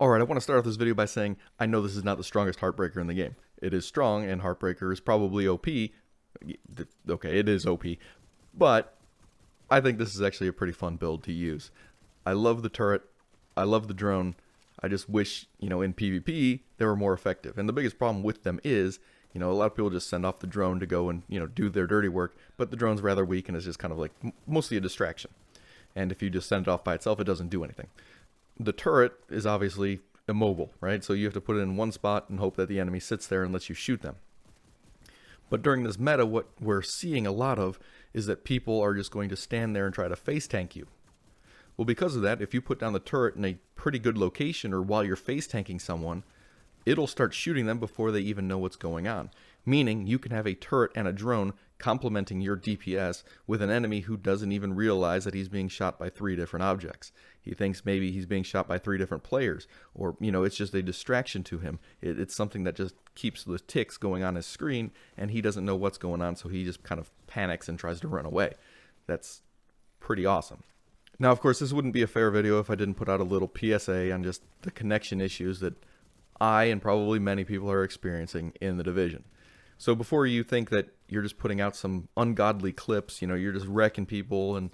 Alright, I want to start off this video by saying I know this is not the strongest Heartbreaker in the game. It is strong, and Heartbreaker is probably OP. Okay, it is OP. But I think this is actually a pretty fun build to use. I love the turret. I love the drone. I just wish, in PvP, they were more effective. And the biggest problem with them is, a lot of people just send off the drone to go and, do their dirty work. But the drone's rather weak and is just kind of like mostly a distraction. And if you just send it off by itself, it doesn't do anything. The turret is obviously immobile, right? So you have to put it in one spot and hope that the enemy sits there and lets you shoot them. But during this meta, what we're seeing a lot of is that people are just going to stand there and try to face tank you. Well, because of that, if you put down the turret in a pretty good location or while you're face tanking someone, it'll start shooting them before they even know what's going on. Meaning you can have a turret and a drone complementing your DPS with an enemy who doesn't even realize that he's being shot by 3 different objects. He thinks maybe he's being shot by 3 different players, or, it's just a distraction to him. It's something that just keeps the ticks going on his screen, and he doesn't know what's going on, so he just kind of panics and tries to run away. That's pretty awesome. Now, of course, this wouldn't be a fair video if I didn't put out a little PSA on just the connection issues that I and probably many people are experiencing in the Division. So before you think that you're just putting out some ungodly clips, you're just wrecking people and,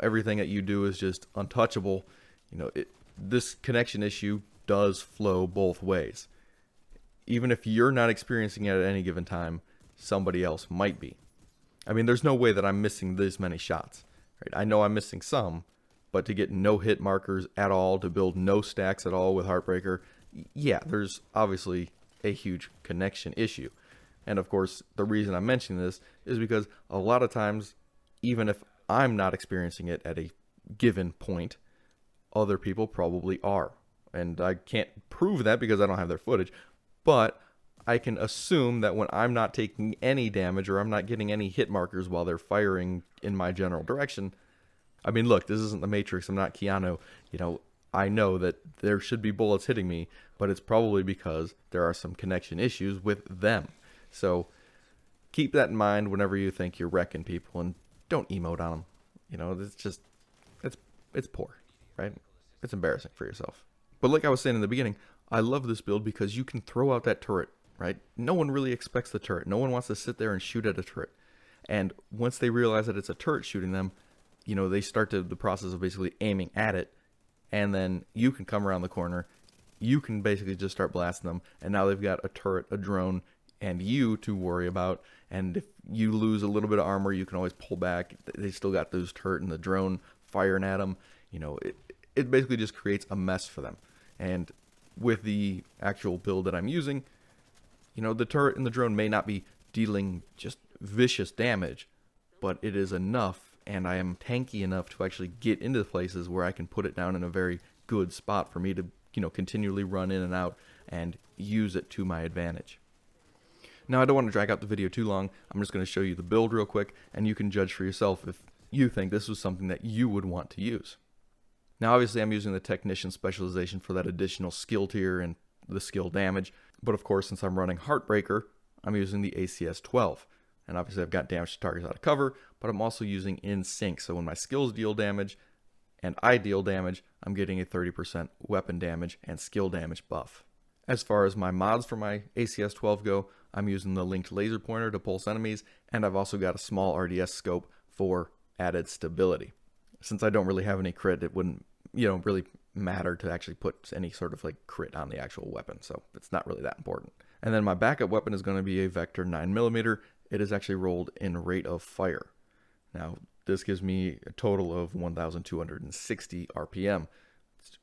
everything that you do is just untouchable, this connection issue does flow both ways. Even if you're not experiencing it at any given time, somebody else might be. I mean, there's no way that I'm missing this many shots. Right? I know I'm missing some, but to get no hit markers at all, to build no stacks at all with Heartbreaker, yeah, there's obviously a huge connection issue. And of course, the reason I'm mentioning this is because a lot of times, even if I'm not experiencing it at a given point, other people probably are. And I can't prove that because I don't have their footage, but I can assume that when I'm not taking any damage or I'm not getting any hit markers while they're firing in my general direction, I mean, look, this isn't the Matrix, I'm not Keanu, I know that there should be bullets hitting me, but it's probably because there are some connection issues with them. So keep that in mind whenever you think you're wrecking people, and don't emote on them. It's just, it's poor, right? It's embarrassing for yourself. But like I was saying in the beginning, I love this build because you can throw out that turret, right? No one really expects the turret. No one wants to sit there and shoot at a turret. And once they realize that it's a turret shooting them, they start the process of basically aiming at it, and then you can come around the corner, you can basically just start blasting them, and now they've got a turret, a drone, and you to worry about. And if you lose a little bit of armor, you can always pull back. They still got those turret and the drone firing at them. It basically just creates a mess for them. And with the actual build that I'm using, the turret and the drone may not be dealing just vicious damage, but it is enough, and I am tanky enough to actually get into places where I can put it down in a very good spot for me to, continually run in and out and use it to my advantage. Now, I don't want to drag out the video too long. I'm just going to show you the build real quick, and you can judge for yourself if you think this was something that you would want to use. Now, obviously, I'm using the Technician specialization for that additional skill tier and the skill damage. But of course, since I'm running Heartbreaker, I'm using the ACS 12. And obviously, I've got damage to targets out of cover, but I'm also using in sync. So when my skills deal damage and I deal damage, I'm getting a 30% weapon damage and skill damage buff. As far as my mods for my ACS 12 go, I'm using the linked laser pointer to pulse enemies, and I've also got a small RDS scope for added stability. Since I don't really have any crit, it wouldn't, really matter to actually put any sort of crit on the actual weapon, so it's not really that important. And then my backup weapon is going to be a Vector 9mm. It is actually rolled in rate of fire. Now, this gives me a total of 1,260 RPM,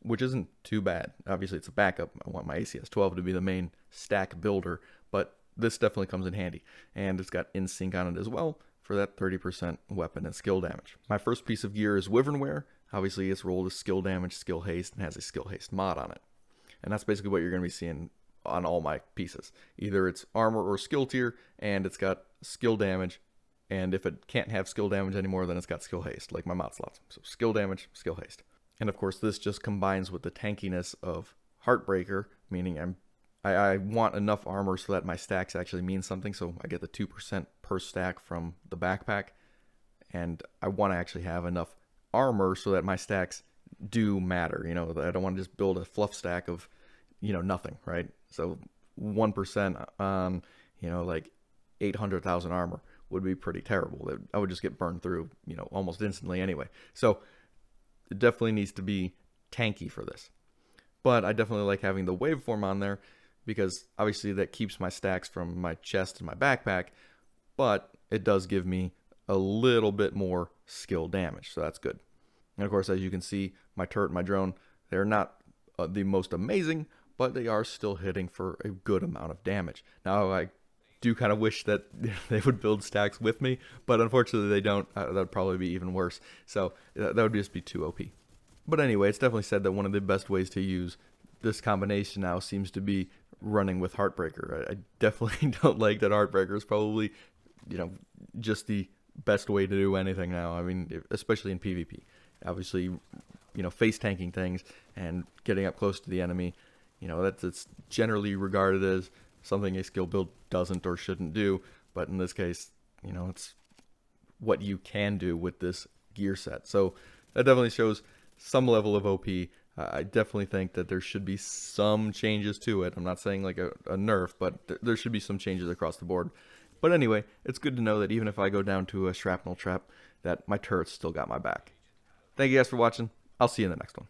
which isn't too bad. Obviously, it's a backup. I want my ACS 12 to be the main stack builder, but this definitely comes in handy. And it's got in sync on it as well for that 30% weapon and skill damage. My first piece of gear is Wyvernware. Obviously, it's rolled as skill damage, skill haste, and has a skill haste mod on it. And that's basically what you're going to be seeing on all my pieces. Either it's armor or skill tier, and it's got skill damage, and if it can't have skill damage anymore, then it's got skill haste, like my mod slots. So skill damage, skill haste. And of course, this just combines with the tankiness of Heartbreaker, meaning I want enough armor so that my stacks actually mean something, so I get the 2% per stack from the backpack, and I want to actually have enough armor so that my stacks do matter. I don't want to just build a fluff stack of, nothing, right? So 1% on, like 800,000 armor would be pretty terrible. I would just get burned through, almost instantly anyway. So it definitely needs to be tanky for this. But I definitely like having the waveform on there because obviously that keeps my stacks from my chest and my backpack, but it does give me a little bit more skill damage, so that's good. And of course, as you can see, my turret and my drone, they're not the most amazing, but they are still hitting for a good amount of damage. Now, I do kind of wish that they would build stacks with me, but unfortunately they don't. That would probably be even worse. So that would just be too OP. But anyway, it's definitely said that one of the best ways to use this combination now seems to be running with Heartbreaker. I definitely don't like that Heartbreaker is probably, just the best way to do anything now. I mean, especially in PvP. Obviously, face tanking things and getting up close to the enemy, that's generally regarded as something a skill build doesn't or shouldn't do. But in this case, it's what you can do with this gear set. So that definitely shows some level of OP. I definitely think that there should be some changes to it. I'm not saying like a nerf, but there should be some changes across the board. But anyway, it's good to know that even if I go down to a shrapnel trap, that my turret's still got my back. Thank you guys for watching. I'll see you in the next one.